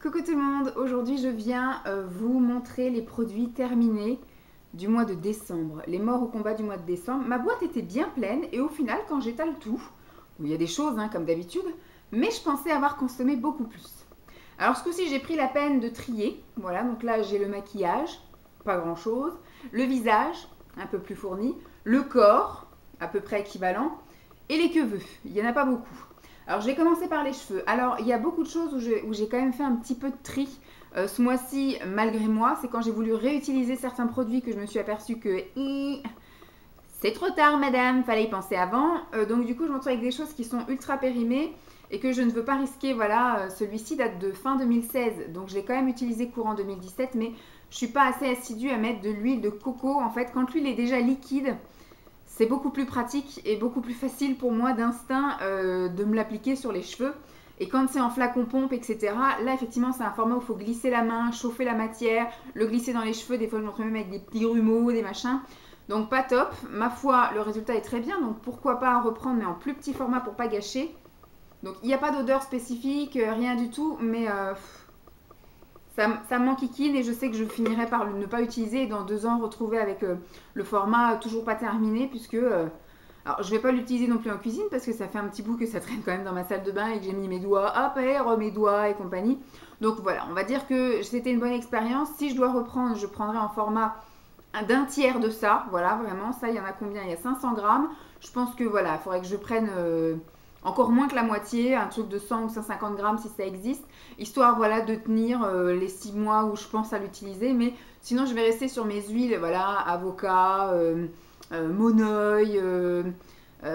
Coucou tout le monde, aujourd'hui je viens vous montrer les produits terminés du mois de décembre, les morts au combat du mois de décembre. Ma boîte était bien pleine et au final quand j'étale tout, il y a des choses comme d'habitude, mais je pensais avoir consommé beaucoup plus. Alors ce coup-ci j'ai pris la peine de trier, voilà, donc là j'ai le maquillage, pas grand chose, le visage, un peu plus fourni, le corps, à peu près équivalent, et les cheveux, il n'y en a pas beaucoup. Alors je vais commencer par les cheveux. Alors il y a beaucoup de choses où j'ai quand même fait un petit peu de tri ce mois-ci malgré moi. C'est quand j'ai voulu réutiliser certains produits que je me suis aperçue que c'est trop tard madame, fallait y penser avant. Donc du coup je me retrouve avec des choses qui sont ultra périmées et que je ne veux pas risquer. Voilà, celui-ci date de fin 2016, donc je l'ai quand même utilisé courant 2017, mais je suis pas assez assidue à mettre de l'huile de coco. En fait, quand l'huile est déjà liquide, c'est beaucoup plus pratique et beaucoup plus facile pour moi d'instinct de me l'appliquer sur les cheveux. Et quand c'est en flacon pompe, etc., là effectivement c'est un format où il faut glisser la main, chauffer la matière, le glisser dans les cheveux. Des fois je me retrouve même avec des petits grumeaux, des machins. Donc pas top. Ma foi, le résultat est très bien, donc pourquoi pas reprendre mais en plus petit format pour pas gâcher. Donc il n'y a pas d'odeur spécifique, rien du tout, mais ça m'enquiquine et je sais que je finirai par ne pas utiliser et dans 2 ans retrouver avec le format toujours pas terminé puisque alors je vais pas l'utiliser non plus en cuisine parce que ça fait un petit bout que ça traîne quand même dans ma salle de bain et que j'ai mis mes doigts à pair, mes doigts et compagnie. Donc voilà, on va dire que c'était une bonne expérience. Si je dois reprendre, je prendrai en format d'un tiers de ça. Voilà, vraiment, ça il y en a combien? Il y a 500 grammes. Je pense que voilà, il faudrait que je prenne encore moins que la moitié, un truc de 100 ou 150 grammes si ça existe, histoire voilà, de tenir les 6 mois où je pense à l'utiliser. Mais sinon, je vais rester sur mes huiles, voilà, avocat, monoeil,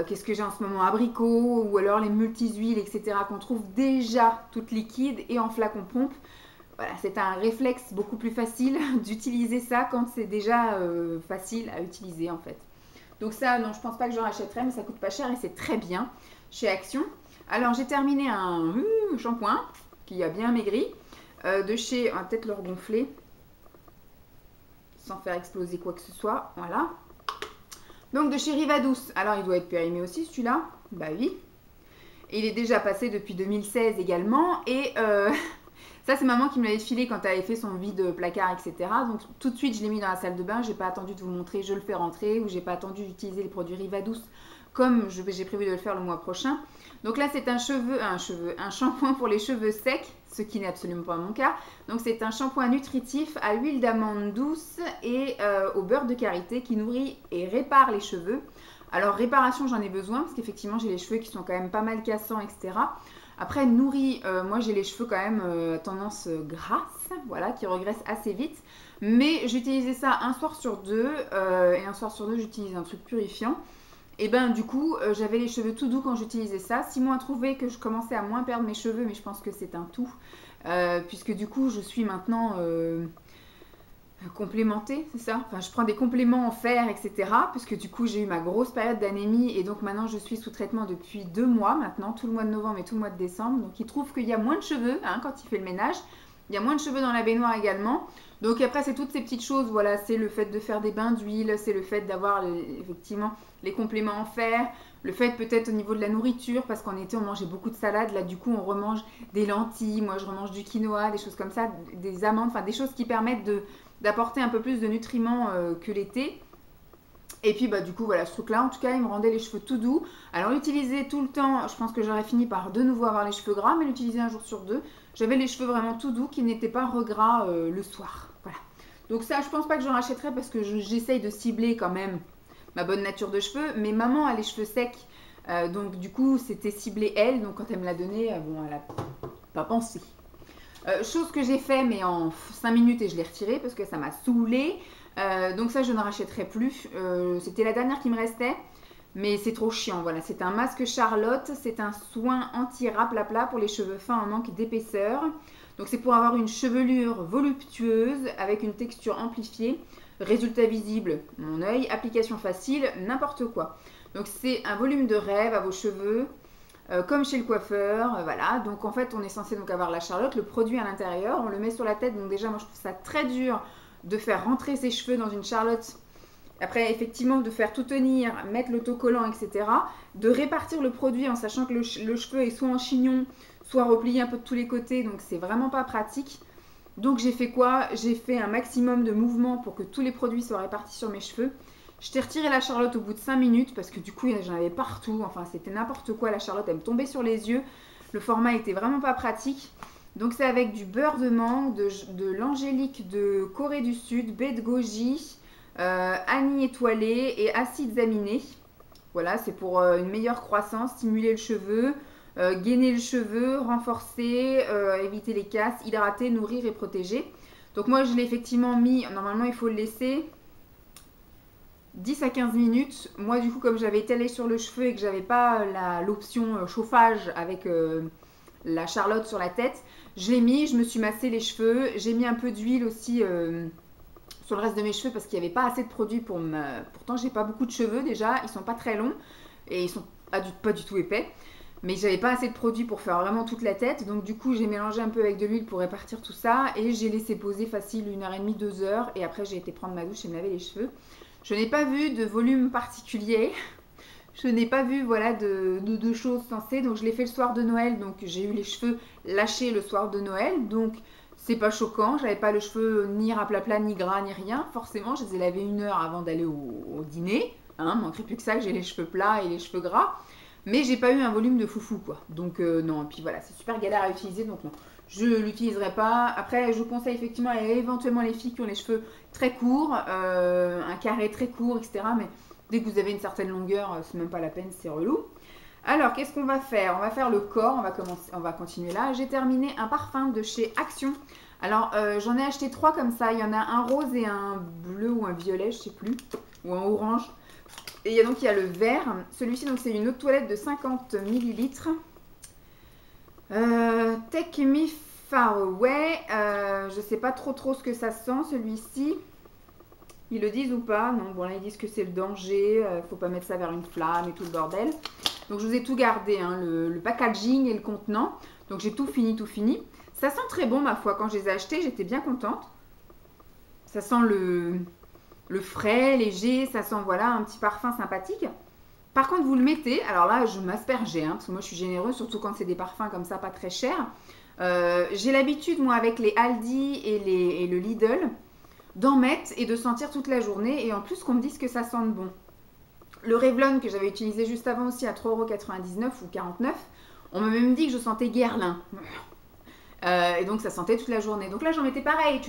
qu'est-ce que j'ai en ce moment, abricot, ou alors les multi-huiles, etc., qu'on trouve déjà toutes liquides et en flacon pompe. Voilà, c'est un réflexe beaucoup plus facile d'utiliser ça quand c'est déjà facile à utiliser en fait. Donc ça, non, je pense pas que j'en rachèterai, mais ça coûte pas cher et c'est très bien chez Action. Alors j'ai terminé un shampoing qui a bien maigri de chez, on va peut-être le regonfler sans faire exploser quoi que ce soit, voilà. Donc de chez Rivadouce. Alors il doit être périmé aussi celui-là, bah oui. Et il est déjà passé depuis 2016 également et ça, c'est maman qui me l'avait filé quand elle avait fait son vide placard, etc. Donc tout de suite, je l'ai mis dans la salle de bain. J'ai pas attendu de vous montrer, je le fais rentrer, ou j'ai pas attendu d'utiliser les produits Rivadouce comme j'ai prévu de le faire le mois prochain. Donc là, c'est un shampoing pour les cheveux secs, ce qui n'est absolument pas mon cas. Donc c'est un shampoing nutritif à l'huile d'amande douce et au beurre de karité qui nourrit et répare les cheveux. Alors réparation, j'en ai besoin parce qu'effectivement, j'ai les cheveux qui sont quand même pas mal cassants, etc. Après, nourrit, moi j'ai les cheveux quand même tendance grasse, voilà, qui regressent assez vite. Mais j'utilisais ça un soir sur deux, et un soir sur deux, j'utilise un truc purifiant. Et ben du coup, j'avais les cheveux tout doux quand j'utilisais ça. Simon a trouvé que je commençais à moins perdre mes cheveux, mais je pense que c'est un tout. Puisque du coup, je suis maintenant complémentée, c'est ça? Enfin, je prends des compléments en fer, etc. Puisque du coup, j'ai eu ma grosse période d'anémie et donc maintenant, je suis sous traitement depuis 2 mois maintenant, tout le mois de novembre et tout le mois de décembre. Donc, il trouve qu'il y a moins de cheveux quand il fait le ménage. Il y a moins de cheveux dans la baignoire également. Donc après, c'est toutes ces petites choses. Voilà, c'est le fait de faire des bains d'huile, c'est le fait d'avoir effectivement les compléments en fer, le fait peut-être au niveau de la nourriture, parce qu'en été, on mangeait beaucoup de salade. Là, du coup, on remange des lentilles. Moi, je remange du quinoa, des choses comme ça, des amandes, enfin des choses qui permettent d'apporter un peu plus de nutriments que l'été. Et puis bah du coup voilà, ce truc là en tout cas il me rendait les cheveux tout doux. Alors l'utiliser tout le temps, je pense que j'aurais fini par de nouveau avoir les cheveux gras, mais l'utiliser un jour sur deux, j'avais les cheveux vraiment tout doux qui n'étaient pas regras le soir. Voilà. Donc ça je pense pas que j'en rachèterai parce que j'essaye de cibler quand même ma bonne nature de cheveux. Mais maman a les cheveux secs, donc du coup c'était ciblé elle, donc quand elle me l'a donné, bon elle a pas pensé. Chose que j'ai fait mais en 5 minutes et je l'ai retiré parce que ça m'a saoulée. Donc ça je ne rachèterai plus. C'était la dernière qui me restait. Mais c'est trop chiant, voilà. C'est un masque Charlotte. C'est un soin anti-raplapla pour les cheveux fins en manque d'épaisseur. Donc c'est pour avoir une chevelure voluptueuse avec une texture amplifiée. Résultat visible, mon œil. Application facile, n'importe quoi. Donc c'est un volume de rêve à vos cheveux. Comme chez le coiffeur, voilà. Donc en fait on est censé donc avoir la Charlotte, le produit à l'intérieur, on le met sur la tête. Donc déjà moi je trouve ça très dur de faire rentrer ses cheveux dans une Charlotte. Après effectivement de faire tout tenir, mettre l'autocollant, etc. De répartir le produit en sachant que le cheveu est soit en chignon, soit replié un peu de tous les côtés, donc c'est vraiment pas pratique. Donc j'ai fait quoi? J'ai fait un maximum de mouvements pour que tous les produits soient répartis sur mes cheveux. Je t'ai retiré la Charlotte au bout de 5 minutes parce que du coup j'en avais partout, enfin c'était n'importe quoi, la Charlotte elle me tombait sur les yeux. Le format était vraiment pas pratique. Donc c'est avec du beurre de mangue, de l'angélique de Corée du Sud, baie de goji, anis étoilé et acides aminés. Voilà, c'est pour une meilleure croissance, stimuler le cheveu, gainer le cheveu, renforcer, éviter les casses, hydrater, nourrir et protéger. Donc moi je l'ai effectivement mis, normalement il faut le laisser 10 à 15 minutes. Moi du coup comme j'avais étalé sur le cheveu et que j'avais pas l'option chauffage avec la Charlotte sur la tête, je l'ai mis, je me suis massé les cheveux, j'ai mis un peu d'huile aussi sur le reste de mes cheveux parce qu'il n'y avait pas assez de produits pour me... Pourtant j'ai pas beaucoup de cheveux déjà, ils sont pas très longs et ils sont pas du tout épais. Mais j'avais pas assez de produits pour faire vraiment toute la tête. Donc du coup j'ai mélangé un peu avec de l'huile pour répartir tout ça. Et j'ai laissé poser facile 1h30, 2h. Et après j'ai été prendre ma douche et me laver les cheveux. Je n'ai pas vu de volume particulier. Je n'ai pas vu voilà, de choses sensées. Donc je l'ai fait le soir de Noël. Donc j'ai eu les cheveux lâchés le soir de Noël. Donc c'est pas choquant. J'avais pas le cheveu ni raplapla, ni gras, ni rien. Forcément je les ai lavés 1 heure avant d'aller au dîner. Manquerait plus que ça que j'ai les cheveux plats et les cheveux gras. Mais j'ai pas eu un volume de foufou quoi. Donc non, et puis voilà, c'est super galère à utiliser, donc non. Je l'utiliserai pas. Après, je vous conseille effectivement à éventuellement les filles qui ont les cheveux très courts, un carré très court, etc. Mais dès que vous avez une certaine longueur, c'est même pas la peine, c'est relou. Alors, qu'est-ce qu'on va faire? On va faire le corps, on va continuer là. J'ai terminé un parfum de chez Action. Alors, j'en ai acheté 3 comme ça. Il y en a un rose et un bleu ou un violet, je sais plus, ou un orange. Et il y a le vert. Celui-ci, donc c'est une eau de toilette de 50 ml. Take Me Far Away. Je sais pas trop ce que ça sent, celui-ci. Ils le disent ou pas? Non, bon là ils disent que c'est le danger. Faut pas mettre ça vers une flamme et tout le bordel. Donc je vous ai tout gardé, hein, le packaging et le contenant. Donc j'ai tout fini. Ça sent très bon ma foi. Quand je les ai achetés, j'étais bien contente. Ça sent le frais, léger, ça sent voilà un petit parfum sympathique. Par contre, vous le mettez, alors là, je m'aspergeais, hein, parce que moi, je suis généreuse, surtout quand c'est des parfums comme ça, pas très chers. J'ai l'habitude, moi, avec les Aldi et le Lidl, d'en mettre et de sentir toute la journée. Et en plus, qu'on me dise que ça sente bon. Le Revlon, que j'avais utilisé juste avant aussi à 3,99 € ou 49, on m'a même dit que je sentais Guerlain. Et donc, ça sentait toute la journée. Donc là, j'en mettais pareil,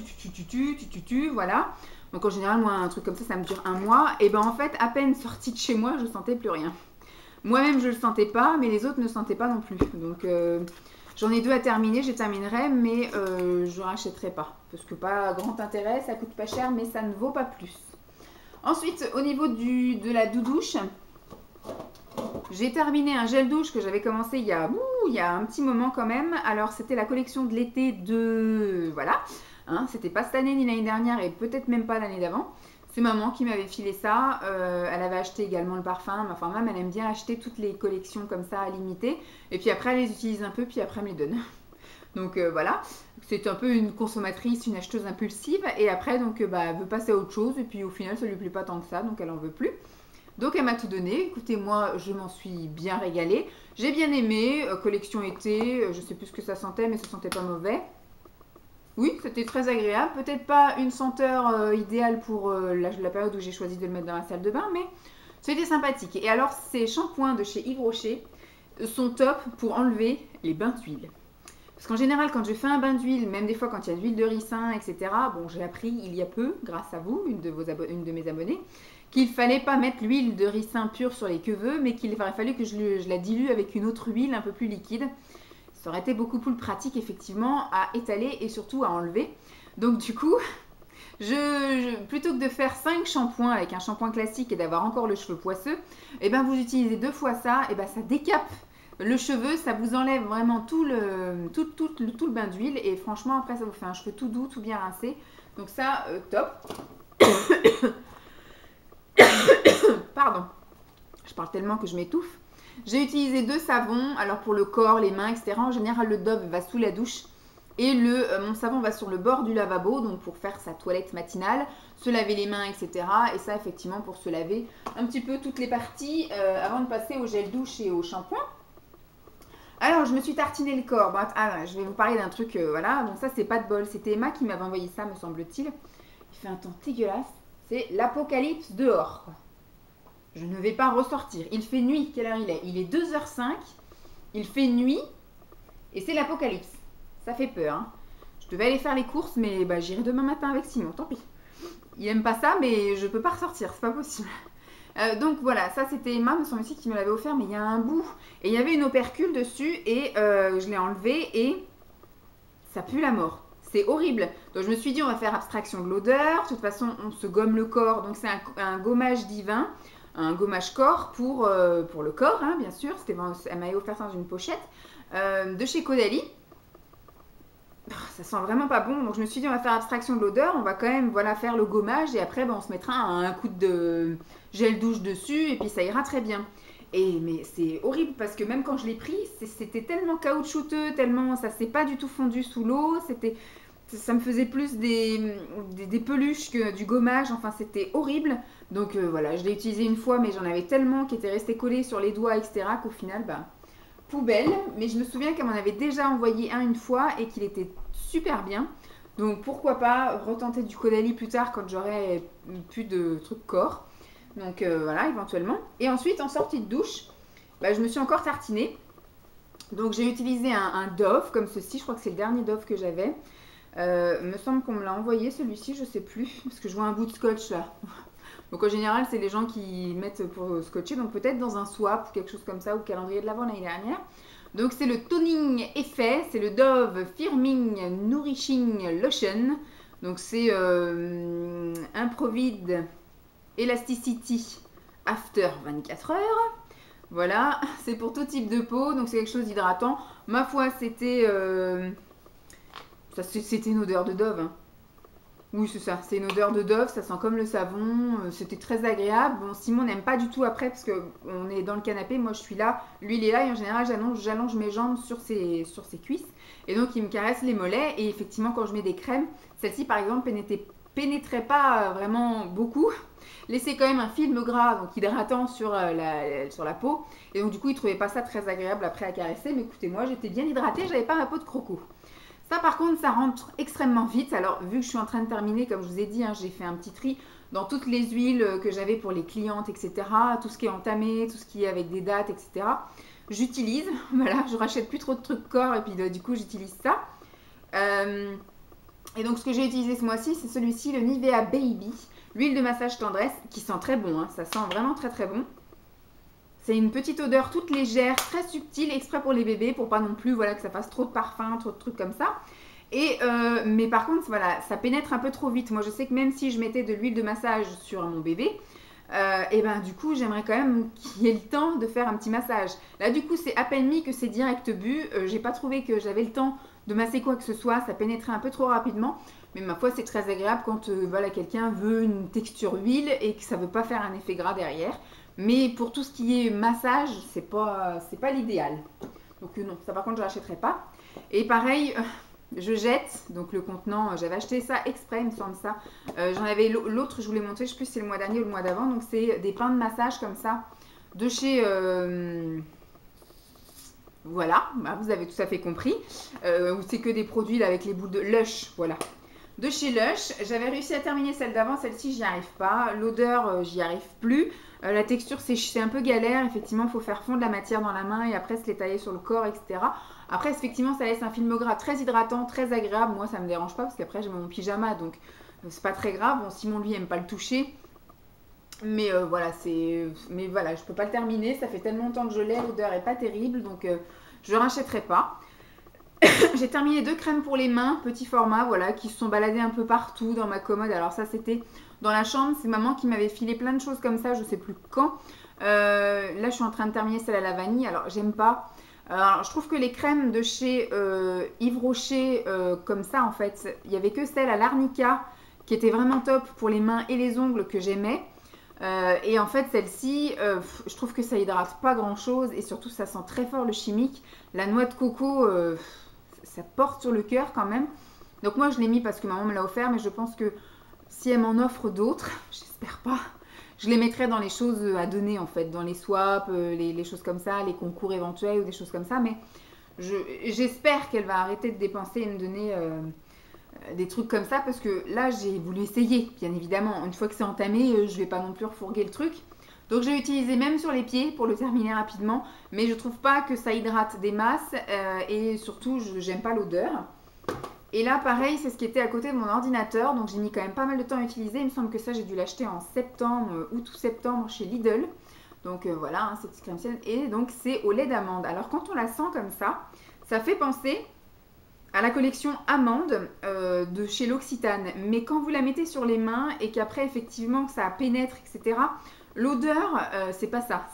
voilà. Donc en général, moi, un truc comme ça me dure 1 mois. Et ben en fait, à peine sortie de chez moi, je sentais plus rien. Moi-même, je le sentais pas, mais les autres ne sentaient pas non plus. Donc j'en ai 2 à terminer, je terminerai, mais je rachèterai pas. Parce que pas grand intérêt, ça coûte pas cher, mais ça ne vaut pas plus. Ensuite, au niveau de la doudouche, j'ai terminé un gel douche que j'avais commencé il y a un petit moment quand même. Alors c'était la collection de l'été de... Voilà. Hein, c'était pas cette année ni l'année dernière et peut-être même pas l'année d'avant. C'est maman qui m'avait filé ça. Elle avait acheté également le parfum. Enfin, même elle aime bien acheter toutes les collections comme ça à limiter. Et puis après, elle les utilise un peu, puis après, elle me les donne. Donc voilà. C'est un peu une consommatrice, une acheteuse impulsive. Et après, donc, elle veut passer à autre chose. Et puis au final, ça lui plaît pas tant que ça. Donc elle en veut plus. Donc elle m'a tout donné. Écoutez, moi, je m'en suis bien régalée. J'ai bien aimé. Collection été. Je sais plus ce que ça sentait, mais ça sentait pas mauvais. Oui, c'était très agréable. Peut-être pas une senteur idéale pour la période où j'ai choisi de le mettre dans la salle de bain, mais c'était sympathique. Et alors, ces shampoings de chez Yves Rocher sont top pour enlever les bains d'huile. Parce qu'en général, quand je fais un bain d'huile, même des fois quand il y a de l'huile de ricin, etc., bon, j'ai appris il y a peu, grâce à vous, une de mes abonnées, qu'il fallait pas mettre l'huile de ricin pure sur les cheveux, mais qu'il aurait fallu que je la dilue avec une autre huile un peu plus liquide. Ça aurait été beaucoup plus pratique effectivement à étaler et surtout à enlever. Donc du coup, plutôt que de faire 5 shampoings avec un shampoing classique et d'avoir encore le cheveu poisseux, et ben vous utilisez 2 fois ça, et ben ça décape le cheveu, ça vous enlève vraiment tout le bain d'huile et franchement après ça vous fait un cheveu tout doux, tout bien rincé. Donc ça, top. Pardon, je parle tellement que je m'étouffe. J'ai utilisé 2 savons, alors pour le corps, les mains, etc. En général, le Dove va sous la douche et mon savon va sur le bord du lavabo, donc pour faire sa toilette matinale, se laver les mains, etc. Et ça, effectivement, pour se laver un petit peu toutes les parties avant de passer au gel douche et au shampoing. Alors, je me suis tartiné le corps. Bon, je vais vous parler d'un truc, voilà. Bon, ça, c'est pas de bol. C'était Emma qui m'avait envoyé ça, me semble-t-il. Il fait un temps dégueulasse. C'est l'apocalypse dehors, quoi. Je ne vais pas ressortir. Il fait nuit. Quelle heure il est? Il est 2h05. Il fait nuit. Et c'est l'apocalypse. Ça fait peur, hein. Je devais aller faire les courses, mais bah, j'irai demain matin avec Simon. Tant pis. Il aime pas ça, mais je peux pas ressortir. C'est pas possible. Donc voilà, ça c'était Emma, me semble-t-il, qui me l'avait offert, mais il y a un bout. Et il y avait une opercule dessus, et je l'ai enlevé, et ça pue la mort. C'est horrible. Donc je me suis dit, on va faire abstraction de l'odeur. De toute façon, on se gomme le corps. Donc c'est un gommage divin, un gommage corps pour le corps, hein, bien sûr. Elle m'avait offert ça dans une pochette de chez Caudalie. Ça sent vraiment pas bon, donc je me suis dit on va faire abstraction de l'odeur, on va quand même voilà faire le gommage et après on se mettra un coup de gel douche dessus et puis ça ira très bien. Mais c'est horrible parce que même quand je l'ai pris, c'était tellement caoutchouteux, tellement ça s'est pas du tout fondu sous l'eau, ça me faisait plus des peluches que du gommage, enfin c'était horrible. Donc voilà, je l'ai utilisé une fois mais j'en avais tellement qui étaient restés collés sur les doigts etc qu'au final poubelle, mais je me souviens qu'elle m'en avait déjà envoyé un une fois et qu'il était super bien. Donc pourquoi pas retenter du Caudalie plus tard quand j'aurai plus de trucs corps. Donc voilà, éventuellement. Et ensuite, en sortie de douche, je me suis encore tartinée. Donc j'ai utilisé un Dove comme ceci, je crois que c'est le dernier Dove que j'avais. Me semble qu'on me l'a envoyé celui-ci, je sais plus, parce que je vois un bout de scotch là. Donc en général, c'est les gens qui mettent pour scotcher, donc peut-être dans un swap, quelque chose comme ça, ou calendrier de l'avant l'année dernière. Donc c'est le Toning Effet, c'est le Dove Firming Nourishing Lotion. Donc c'est Improvide Elasticity After 24 heures. Voilà, c'est pour tout type de peau, donc c'est quelque chose d'hydratant. Ma foi, c'était une odeur de Dove, hein. Oui, c'est ça. C'est une odeur de Dove, ça sent comme le savon. C'était très agréable. Bon, Simon n'aime pas du tout après parce qu'on est dans le canapé. Moi, je suis là. Lui, il est là et en général, j'allonge mes jambes sur ses cuisses. Et donc, il me caresse les mollets. Et effectivement, quand je mets des crèmes, celle-ci, par exemple, pénétrait pas vraiment beaucoup. Laissait quand même un film gras, donc hydratant sur la peau. Et donc, du coup, il trouvait pas ça très agréable après à caresser. Mais écoutez, moi, j'étais bien hydratée. J'avais pas ma peau de croco. Ça par contre, ça rentre extrêmement vite. Alors vu que je suis en train de terminer, comme je vous ai dit, hein, j'ai fait un petit tri dans toutes les huiles que j'avais pour les clientes, etc. Tout ce qui est entamé, tout ce qui est avec des dates, etc. J'utilise, voilà, je rachète plus trop de trucs corps et puis du coup j'utilise ça. Et donc ce que j'ai utilisé ce mois-ci, c'est celui-ci, le Nivea Baby, l'huile de massage tendresse, qui sent très bon, hein, ça sent vraiment très très bon. C'est une petite odeur toute légère, très subtile, exprès pour les bébés, pour pas non plus voilà, que ça fasse trop de parfum, trop de trucs comme ça. Mais par contre, voilà, ça pénètre un peu trop vite. Moi, je sais que même si je mettais de l'huile de massage sur mon bébé, et du coup, j'aimerais quand même qu'il y ait le temps de faire un petit massage. Là, du coup, c'est à peine mis que c'est direct bu. J'ai pas trouvé que j'avais le temps de masser quoi que ce soit. Ça pénétrait un peu trop rapidement. Mais ma foi, c'est très agréable quand voilà, quelqu'un veut une texture huile et que ça veut pas faire un effet gras derrière. Mais pour tout ce qui est massage, c'est pas l'idéal. Donc non, ça par contre, je l'achèterai pas. Et pareil, je jette. Donc le contenant, j'avais acheté ça exprès, il me semble ça. J'en avais l'autre, je vous l'ai montré, je sais plus si c'est le mois dernier ou le mois d'avant. Donc c'est des pains de massage comme ça, de chez... voilà, vous avez tout à fait compris. C'est que des produits là, avec les boules de Lush, voilà. De chez Lush, j'avais réussi à terminer celle d'avant, celle-ci j'y arrive pas. L'odeur, j'y arrive plus. La texture, c'est un peu galère. Effectivement, il faut faire fondre la matière dans la main et après se l'étaler sur le corps, etc. Après, effectivement, ça laisse un film gras très hydratant, très agréable. Moi, ça me dérange pas parce qu'après, j'ai mon pyjama, donc c'est pas très grave. Bon, Simon, lui, aime pas le toucher. Mais voilà, je peux pas le terminer. Ça fait tellement longtemps que je l'ai, l'odeur est pas terrible, donc je ne rachèterai pas. J'ai terminé 2 crèmes pour les mains, petit format, voilà, qui se sont baladées un peu partout dans ma commode. Alors ça, c'était dans la chambre. C'est maman qui m'avait filé plein de choses comme ça, je sais plus quand. Là, je suis en train de terminer celle à la vanille. Alors, j'aime pas. Alors, je trouve que les crèmes de chez Yves Rocher, comme ça, en fait, il n'y avait que celle à l'arnica qui était vraiment top pour les mains et les ongles que j'aimais. Et en fait, celle-ci, je trouve que ça hydrate pas grand-chose et surtout, ça sent très fort le chimique. La noix de coco, ça porte sur le cœur quand même. Donc moi, je l'ai mis parce que maman me l'a offert, mais je pense que si elle m'en offre d'autres, j'espère pas, je les mettrai dans les choses à donner en fait, dans les swaps, les choses comme ça, les concours éventuels ou des choses comme ça. Mais J'espère qu'elle va arrêter de dépenser et me donner des trucs comme ça parce que là j'ai voulu essayer, bien évidemment. Une fois que c'est entamé, je vais pas non plus refourguer le truc. Donc j'ai utilisé même sur les pieds pour le terminer rapidement, mais je trouve pas que ça hydrate des masses et surtout j'aime pas l'odeur. Et là pareil, c'est ce qui était à côté de mon ordinateur, donc j'ai mis quand même pas mal de temps à utiliser. Il me semble que ça j'ai dû l'acheter en septembre, août ou septembre chez Lidl. Donc voilà, hein, cette crème ciel. Et donc c'est au lait d'amande. Alors quand on la sent comme ça fait penser à la collection amande de chez l'Occitane. Mais quand vous la mettez sur les mains et qu'après effectivement que ça pénètre, etc., l'odeur, c'est pas ça.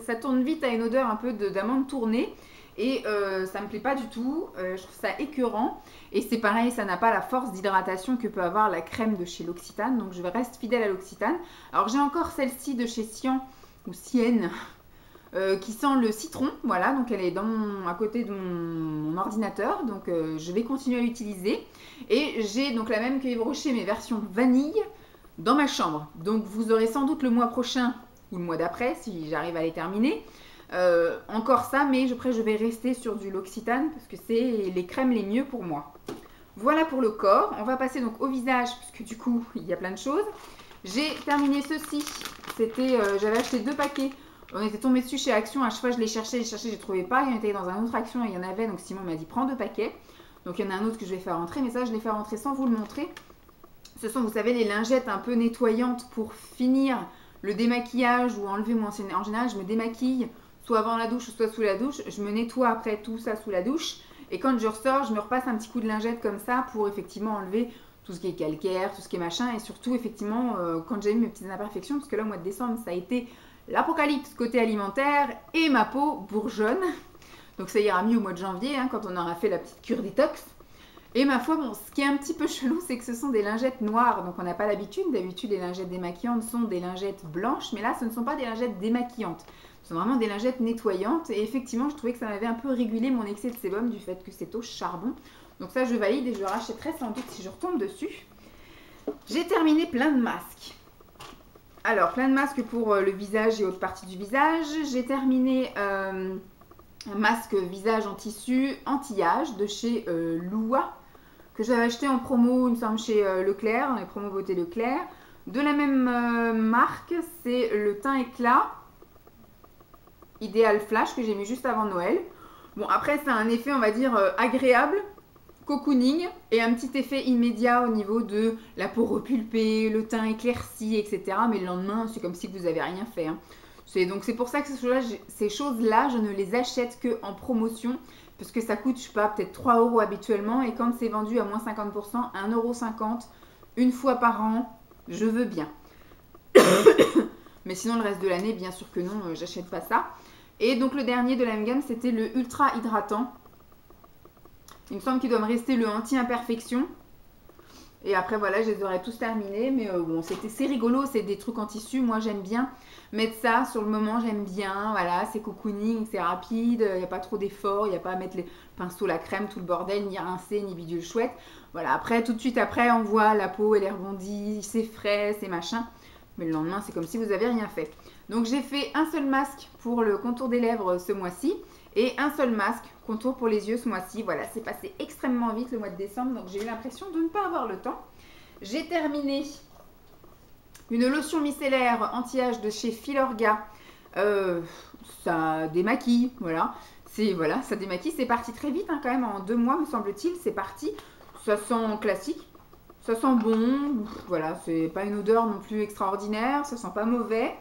Ça tourne vite à une odeur un peu d'amande tournée. Et ça me plaît pas du tout, je trouve ça écœurant. Et c'est pareil, ça n'a pas la force d'hydratation que peut avoir la crème de chez l'Occitane. Donc je reste fidèle à l'Occitane. Alors j'ai encore celle-ci de chez Sian ou Sienne qui sent le citron. Voilà, donc elle est à côté de mon ordinateur. Donc je vais continuer à l'utiliser. Et j'ai donc la même que Yves Rocher, mais version vanille, dans ma chambre. Donc vous aurez sans doute le mois prochain ou le mois d'après, si j'arrive à les terminer, encore ça, mais après je vais rester sur du l'Occitane parce que c'est les crèmes les mieux pour moi. Voilà pour le corps. On va passer donc au visage puisque du coup il y a plein de choses. J'ai terminé ceci. C'était, j'avais acheté 2 paquets. On était tombé dessus chez Action. À chaque fois je les cherchais, je ne trouvais pas. Il était dans un autre Action et il y en avait. Donc Simon m'a dit prends 2 paquets. Donc il y en a un autre que je vais faire rentrer, mais ça je l'ai fait rentrer sans vous le montrer. Ce sont, vous savez, les lingettes un peu nettoyantes pour finir le démaquillage ou enlever moi en général je me démaquille soit avant la douche, soit sous la douche. Je me nettoie après tout ça sous la douche. Et quand je ressors, je me repasse un petit coup de lingette comme ça pour effectivement enlever tout ce qui est calcaire, tout ce qui est machin. Et surtout, effectivement, quand j'ai eu mes petites imperfections, parce que là, au mois de décembre, ça a été l'apocalypse côté alimentaire et ma peau bourgeonne. Donc ça ira mieux au mois de janvier, hein, quand on aura fait la petite cure détox. Et ma foi, bon, ce qui est un petit peu chelou, c'est que ce sont des lingettes noires. Donc on n'a pas l'habitude. D'habitude, les lingettes démaquillantes sont des lingettes blanches. Mais là, ce ne sont pas des lingettes démaquillantes. Ce sont vraiment des lingettes nettoyantes. Et effectivement, je trouvais que ça m'avait un peu régulé mon excès de sébum du fait que c'est au charbon. Donc ça, je valide et je rachèterai sans doute si je retombe dessus. J'ai terminé plein de masques. Alors, plein de masques pour le visage et autres parties du visage. J'ai terminé un masque visage en tissu anti-âge de chez Loua, que j'avais acheté en promo, il me semble, chez Leclerc, dans les promos beauté Leclerc. De la même marque, c'est le teint éclat Idéal Flash que j'ai mis juste avant Noël. Bon, après, ça a un effet, on va dire, agréable, cocooning, et un petit effet immédiat au niveau de la peau repulpée, le teint éclairci, etc. Mais le lendemain, c'est comme si vous n'avez rien fait. Hein. Donc c'est pour ça que ces choses-là, je ne les achète qu'en promotion, parce que ça coûte, je sais pas, peut-être 3 € habituellement, et quand c'est vendu à moins 50%, 1,50 €, une fois par an, je veux bien. Mais sinon, le reste de l'année, bien sûr que non, j'achète pas ça. Et donc le dernier de la même gamme, c'était le Ultra Hydratant. Il me semble qu'il doit me rester le Anti-Imperfection. Et après, voilà, je les aurais tous terminés. Mais bon, c'est rigolo, c'est des trucs en tissu. Moi, j'aime bien mettre ça sur le moment, j'aime bien. Voilà, c'est cocooning, c'est rapide. Il n'y a pas trop d'efforts. Il n'y a pas à mettre les pinceaux, la crème, tout le bordel, ni rincer, ni bidule chouette. Voilà, après, tout de suite après, on voit la peau, elle est rebondie, c'est frais, c'est machin. Mais le lendemain, c'est comme si vous n'avez rien fait. Donc, j'ai fait un seul masque pour le contour des lèvres ce mois-ci. Et un seul masque, contour pour les yeux ce mois-ci. Voilà, c'est passé extrêmement vite le mois de décembre. Donc, j'ai eu l'impression de ne pas avoir le temps. J'ai terminé une lotion micellaire anti-âge de chez Filorga. Ça démaquille, voilà. Voilà, ça démaquille. C'est parti très vite, hein, quand même. En 2 mois, me semble-t-il, c'est parti. Ça sent classique. Ça sent bon. Voilà, c'est pas une odeur non plus extraordinaire. Ça sent pas mauvais.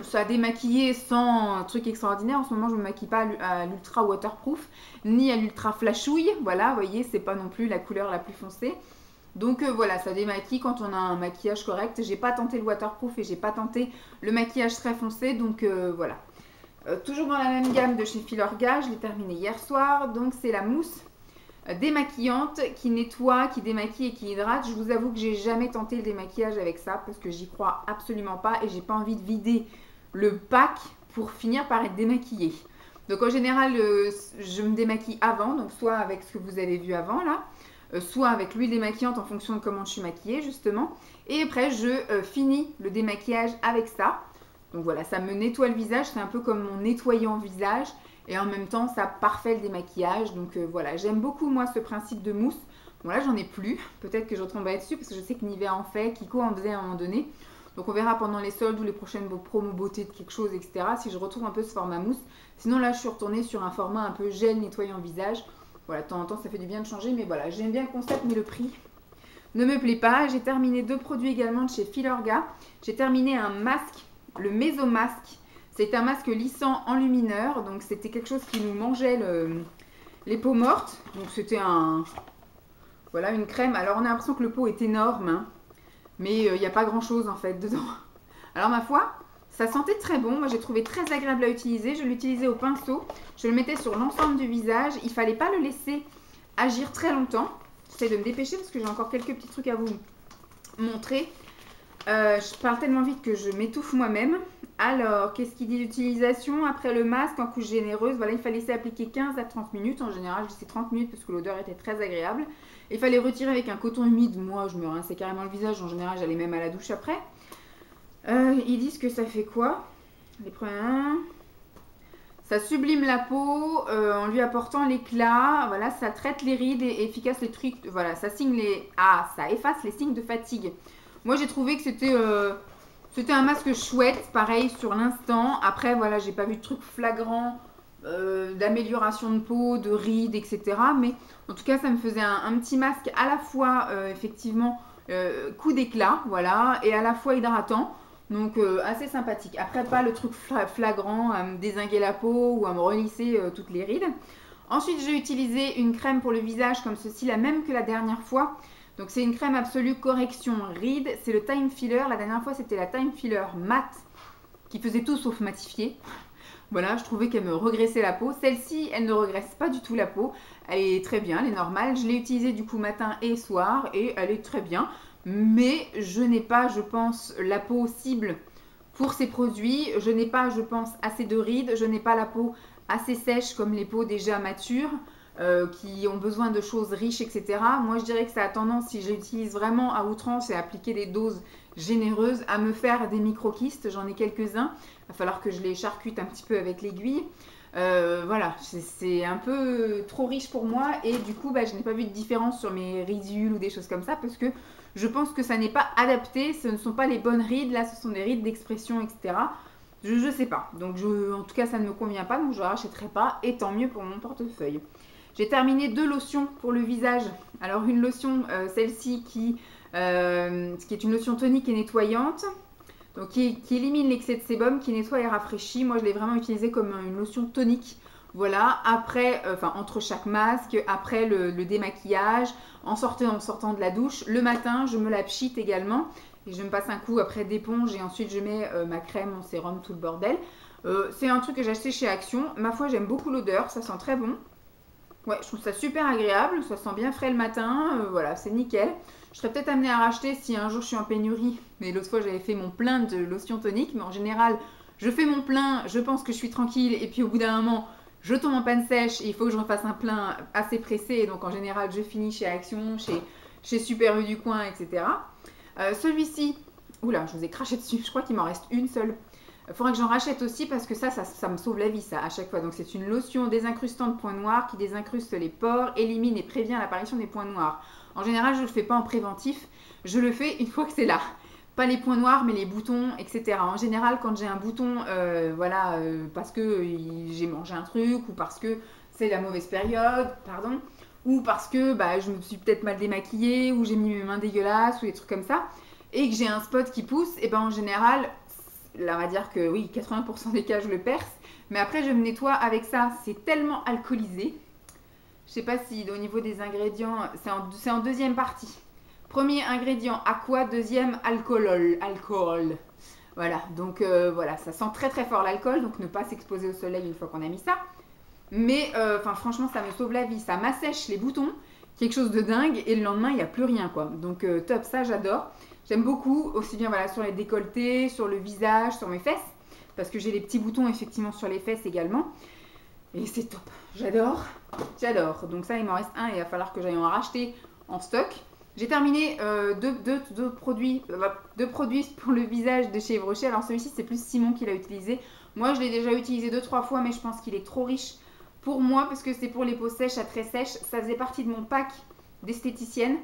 Ça a démaquillé sans truc extraordinaire. En ce moment, je ne me maquille pas à l'ultra waterproof ni à l'ultra flashouille. Voilà, vous voyez, c'est pas non plus la couleur la plus foncée. Donc voilà, ça démaquille quand on a un maquillage correct. J'ai pas tenté le waterproof et j'ai pas tenté le maquillage très foncé. Donc voilà. Toujours dans la même gamme de chez Filorga, je l'ai terminé hier soir. Donc c'est la mousse démaquillante qui nettoie, qui démaquille et qui hydrate. Je vous avoue que j'ai jamais tenté le démaquillage avec ça parce que j'y crois absolument pas et j'ai pas envie de vider le pack pour finir par être démaquillée. Donc en général, je me démaquille avant, donc soit avec ce que vous avez vu avant là, soit avec l'huile démaquillante en fonction de comment je suis maquillée justement. Et après, je finis le démaquillage avec ça. Donc voilà, ça me nettoie le visage, c'est un peu comme mon nettoyant visage. et en même temps ça parfait le démaquillage. Donc voilà, j'aime beaucoup moi ce principe de mousse. Bon là j'en ai plus, peut-être que je retomberai dessus parce que je sais que Nivea en fait, Kiko en faisait à un moment donné. Donc on verra pendant les soldes ou les prochaines promos beauté de quelque chose, etc. si je retrouve un peu ce format mousse. Sinon là je suis retournée sur un format un peu gel nettoyant visage. Voilà, de temps en temps ça fait du bien de changer, mais voilà, j'aime bien le concept, mais le prix ne me plaît pas. J'ai terminé 2 produits également de chez Filorga. J'ai terminé un masque, le Mesomasque. C'est un masque lissant enlumineur, donc c'était quelque chose qui nous mangeait les peaux mortes. Donc c'était voilà, une crème. Alors on a l'impression que le pot est énorme, hein, mais il n'y a pas grand chose en fait dedans. Alors ma foi, ça sentait très bon. Moi j'ai trouvé très agréable à utiliser. Je l'utilisais au pinceau. Je le mettais sur l'ensemble du visage. Il ne fallait pas le laisser agir très longtemps. J'essaie de me dépêcher parce que j'ai encore quelques petits trucs à vous montrer. Je parle tellement vite que je m'étouffe moi-même. Alors, qu'est-ce qu'il dit d'utilisation? Après le masque en couche généreuse, voilà, il fallait laisser appliquer 15 à 30 minutes. En général, je laissais 30 minutes parce que l'odeur était très agréable. Il fallait retirer avec un coton humide. Moi, je me rinçais carrément le visage. En général, j'allais même à la douche après. Ils disent que ça fait quoi? Les premiers... Ça sublime la peau en lui apportant l'éclat. Voilà, ça traite les rides et efficace les trucs. Voilà, ça efface les signes de fatigue. Moi, j'ai trouvé que c'était un masque chouette, pareil sur l'instant. Après, voilà, j'ai pas vu de truc flagrant d'amélioration de peau, de rides, etc. Mais en tout cas, ça me faisait un petit masque à la fois effectivement coup d'éclat, voilà, et à la fois hydratant. Donc assez sympathique. Après, pas le truc flagrant à me dézinguer la peau ou à me relisser toutes les rides. Ensuite, j'ai utilisé une crème pour le visage comme ceci, la même que la dernière fois. Donc c'est une crème absolue correction rides. C'est le Time Filler. La dernière fois, c'était la Time Filler matte qui faisait tout sauf matifier. Voilà, je trouvais qu'elle me regraissait la peau. Celle-ci, elle ne regraisse pas du tout la peau. Elle est très bien, elle est normale. Je l'ai utilisée du coup matin et soir et elle est très bien. Mais je n'ai pas, je pense, la peau cible pour ces produits. Je n'ai pas, je pense, assez de rides. Je n'ai pas la peau assez sèche comme les peaux déjà matures qui ont besoin de choses riches, etc. Moi, je dirais que ça a tendance, si j'utilise vraiment à outrance et à appliquer des doses généreuses, à me faire des micro-kystes. J'en ai quelques-uns. Il va falloir que je les charcute un petit peu avec l'aiguille. Voilà, c'est un peu trop riche pour moi et du coup, je n'ai pas vu de différence sur mes ridules ou des choses comme ça parce que je pense que ça n'est pas adapté, ce ne sont pas les bonnes rides, là ce sont des rides d'expression, etc. Je sais pas, donc en tout cas ça ne me convient pas, donc je ne rachèterai pas et tant mieux pour mon portefeuille. J'ai terminé 2 lotions pour le visage. Alors une lotion, celle-ci qui est une lotion tonique et nettoyante. Donc qui élimine l'excès de sébum, qui nettoie et rafraîchit. Moi, je l'ai vraiment utilisé comme une lotion tonique. Voilà, après, entre chaque masque, après le démaquillage, en sortant de la douche. Le matin, je me la pchite également. Et je me passe un coup après d'éponge et ensuite je mets ma crème, mon sérum, tout le bordel. C'est un truc que j'ai acheté chez Action. Ma foi, j'aime beaucoup l'odeur, ça sent très bon. Ouais, je trouve ça super agréable, ça sent bien frais le matin, voilà, c'est nickel. Je serais peut-être amenée à racheter si un jour je suis en pénurie, mais l'autre fois j'avais fait mon plein de lotion tonique, mais en général, je fais mon plein, je pense que je suis tranquille, et puis au bout d'un moment, je tombe en panne sèche, et il faut que je refasse un plein assez pressé, et donc en général, je finis chez Action, chez Super U du coin, etc. Celui-ci, oula, je vous ai craché dessus, je crois qu'il m'en reste une seule. Il faudrait que j'en rachète aussi parce que ça me sauve la vie ça à chaque fois. Donc c'est une lotion désincrustant de points noirs qui désincruste les pores, élimine et prévient l'apparition des points noirs. En général je ne le fais pas en préventif, je le fais une fois que c'est là. Pas les points noirs mais les boutons, etc. En général quand j'ai un bouton, parce que j'ai mangé un truc ou parce que c'est la mauvaise période, pardon, ou parce que je me suis peut-être mal démaquillée ou j'ai mis mes mains dégueulasses ou des trucs comme ça et que j'ai un spot qui pousse, et en général... Là, on va dire que oui, 80% des cas, je le perce. Mais après, je me nettoie avec ça. C'est tellement alcoolisé. Je sais pas si au niveau des ingrédients, c'est en deuxième partie. Premier ingrédient, aqua. Deuxième, alcool. Voilà, donc voilà, ça sent très très fort l'alcool. Donc ne pas s'exposer au soleil une fois qu'on a mis ça. Mais franchement, ça me sauve la vie. Ça m'assèche les boutons. Quelque chose de dingue. Et le lendemain, il n'y a plus rien, quoi. Donc top, ça j'adore. J'aime beaucoup, aussi bien voilà, sur les décolletés, sur le visage, sur mes fesses, parce que j'ai les petits boutons effectivement sur les fesses également. Et c'est top, j'adore. Donc ça, il m'en reste un et il va falloir que j'aille en racheter en stock. J'ai terminé deux produits pour le visage de chez Yves Rocher. Alors celui-ci, c'est plus Simon qui l'a utilisé. Moi, je l'ai déjà utilisé 2-3 fois, mais je pense qu'il est trop riche pour moi parce que c'est pour les peaux sèches à très sèches. Ça faisait partie de mon pack d'esthéticienne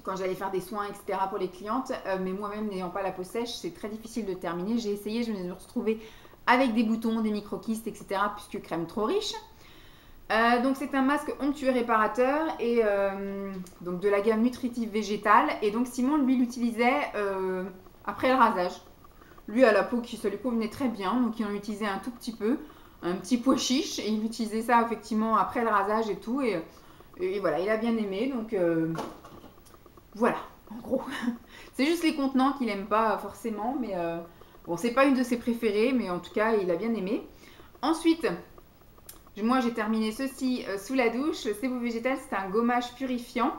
quand j'allais faire des soins, etc. pour les clientes. Mais moi-même, n'ayant pas la peau sèche, c'est très difficile de terminer. J'ai essayé, je me suis retrouvée avec des boutons, des micro-kystes, etc. puisque crème trop riche. Donc c'est un masque onctueux réparateur et donc de la gamme nutritive végétale. Et donc Simon, lui, l'utilisait après le rasage. Lui, à la peau qui ça lui convenait très bien, donc il en utilisait un tout petit peu, un petit pois chiche, et il utilisait ça effectivement après le rasage et tout. Et voilà, il a bien aimé, donc voilà, en gros. C'est juste les contenants qu'il aime pas forcément, mais bon, c'est pas une de ses préférées, mais en tout cas, il a bien aimé. Ensuite, moi j'ai terminé ceci sous la douche. C'est Beau Végétal, c'est un gommage purifiant.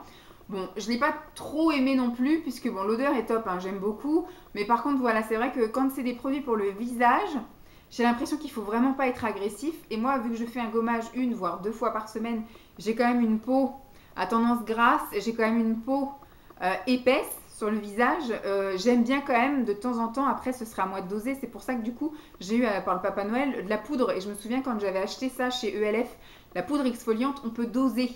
Bon, je ne l'ai pas trop aimé non plus, puisque bon, l'odeur est top, hein, j'aime beaucoup. Mais par contre, voilà, c'est vrai que quand c'est des produits pour le visage, j'ai l'impression qu'il ne faut vraiment pas être agressif. Et moi, vu que je fais un gommage 1 voire 2 fois par semaine, j'ai quand même une peau à tendance grasse, j'ai quand même une peau épaisse sur le visage. J'aime bien quand même de temps en temps, après ce sera à moi de doser. C'est pour ça que du coup, j'ai eu par le Papa Noël de la poudre. Et je me souviens quand j'avais acheté ça chez ELF, la poudre exfoliante, on peut doser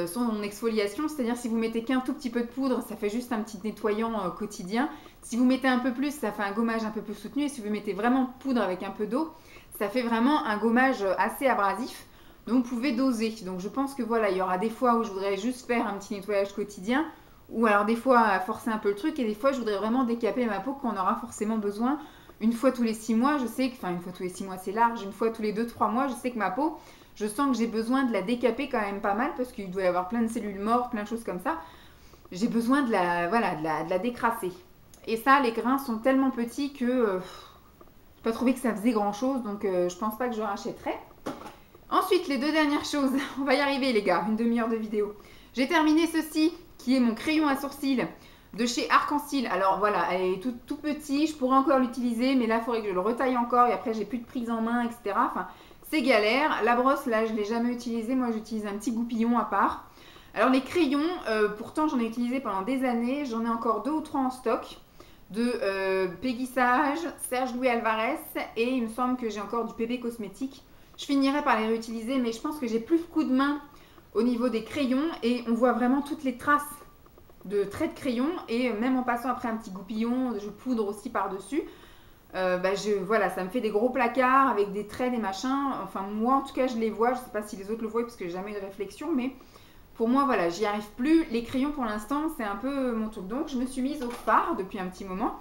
son exfoliation, c'est-à-dire si vous mettez qu'un tout petit peu de poudre, ça fait juste un petit nettoyant quotidien. Si vous mettez un peu plus, ça fait un gommage un peu plus soutenu. Et si vous mettez vraiment de poudre avec un peu d'eau, ça fait vraiment un gommage assez abrasif. Donc vous pouvez doser. Donc je pense que voilà, il y aura des fois où je voudrais juste faire un petit nettoyage quotidien, ou alors des fois forcer un peu le truc, et des fois je voudrais vraiment décaper ma peau qu'on aura forcément besoin. Une fois tous les 6 mois, je sais que, enfin une fois tous les 6 mois c'est large, une fois tous les 2-3 mois, je sais que ma peau, je sens que j'ai besoin de la décaper quand même pas mal, parce qu'il doit y avoir plein de cellules mortes, plein de choses comme ça. J'ai besoin de la, voilà, de la décrasser. Et ça, les grains sont tellement petits que je n'ai pas trouvé que ça faisait grand chose, donc je pense pas que je rachèterai. Ensuite, les 2 dernières choses, on va y arriver les gars, une demi-heure de vidéo. J'ai terminé ceci, qui est mon crayon à sourcils de chez Arc-en-Ciel. Alors voilà, elle est tout petit, je pourrais encore l'utiliser, mais là, il faudrait que je le retaille encore, et après, j'ai plus de prise en main, etc. Enfin, c'est galère. La brosse, là, je ne l'ai jamais utilisée. Moi, j'utilise un petit goupillon à part. Alors, les crayons, pourtant, j'en ai utilisé pendant des années. J'en ai encore 2 ou 3 en stock. De Peggy Sage, Serge Louis Alvarez, et il me semble que j'ai encore du PB Cosmétique. Je finirai par les réutiliser, mais je pense que j'ai plus de coups de main au niveau des crayons, et on voit vraiment toutes les traces de traits de crayon, et même en passant après un petit goupillon, je poudre aussi par-dessus. Voilà, ça me fait des gros placards avec des traits, des machins. Enfin, moi, en tout cas, je les vois. Je ne sais pas si les autres le voient parce que j'ai jamais eu de réflexion, mais pour moi, voilà, j'y arrive plus. Les crayons, pour l'instant, c'est un peu mon truc. Donc, je me suis mise au fard depuis un petit moment.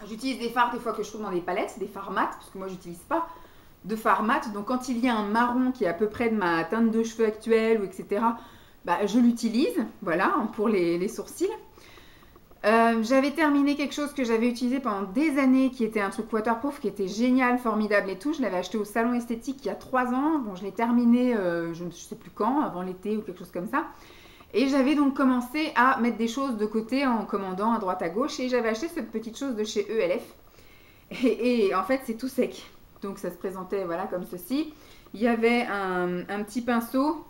J'utilise des fards des fois que je trouve dans des palettes, des fards mat, parce que moi, j'utilise pas de fard mat. Donc, quand il y a un marron qui est à peu près de ma teinte de cheveux actuelle, ou etc., je l'utilise, voilà, pour les sourcils. J'avais terminé quelque chose que j'avais utilisé pendant des années, qui était un truc waterproof, qui était génial, formidable et tout. Je l'avais acheté au salon esthétique il y a 3 ans. Bon, je l'ai terminé, je ne sais plus quand, avant l'été ou quelque chose comme ça. Et j'avais donc commencé à mettre des choses de côté en commandant à droite à gauche. Et j'avais acheté cette petite chose de chez ELF. Et en fait, c'est tout sec. Donc ça se présentait voilà comme ceci. Il y avait un petit pinceau.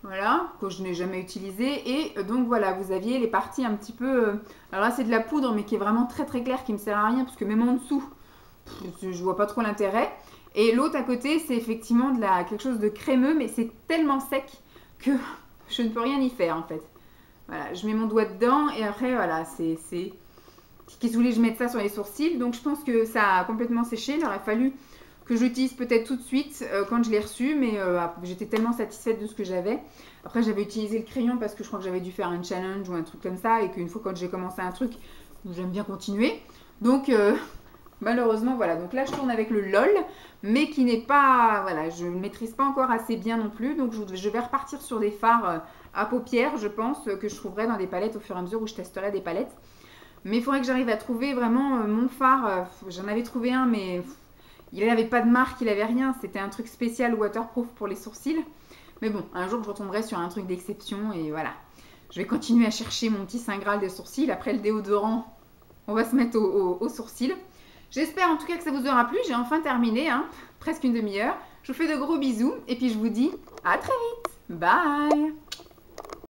Voilà, que je n'ai jamais utilisé. Et donc voilà, vous aviez les parties un petit peu... alors là, c'est de la poudre, mais qui est vraiment très très claire, qui ne me sert à rien, parce que même en dessous, je vois pas trop l'intérêt. Et l'autre à côté, c'est effectivement quelque chose de crémeux, mais c'est tellement sec que je ne peux rien y faire en fait. Voilà, je mets mon doigt dedans, et après, voilà, c'est... Qu'est-ce que vous voulez que je mette ça sur les sourcils? Donc je pense que ça a complètement séché. Il aurait fallu que je l'utilise peut-être tout de suite quand je l'ai reçu, mais j'étais tellement satisfaite de ce que j'avais. Après, j'avais utilisé le crayon parce que je crois que j'avais dû faire un challenge ou un truc comme ça, et qu'une fois quand j'ai commencé un truc, j'aime bien continuer. Donc malheureusement, voilà. Donc là, je tourne avec le LOL, mais qui n'est pas... Voilà, je ne maîtrise pas encore assez bien non plus. Donc je vais repartir sur des fards à paupières, je pense, que je trouverai dans des palettes au fur et à mesure où je testerai des palettes. Mais il faudrait que j'arrive à trouver vraiment mon fard. J'en avais trouvé un, mais... il n'avait pas de marque, il n'avait rien. C'était un truc spécial waterproof pour les sourcils. Mais bon, un jour, je retomberai sur un truc d'exception. Et voilà. Je vais continuer à chercher mon petit Saint Graal des sourcils. Après le déodorant, on va se mettre aux sourcils. J'espère en tout cas que ça vous aura plu. J'ai enfin terminé, hein, presque une demi-heure. Je vous fais de gros bisous. Et puis, je vous dis à très vite. Bye!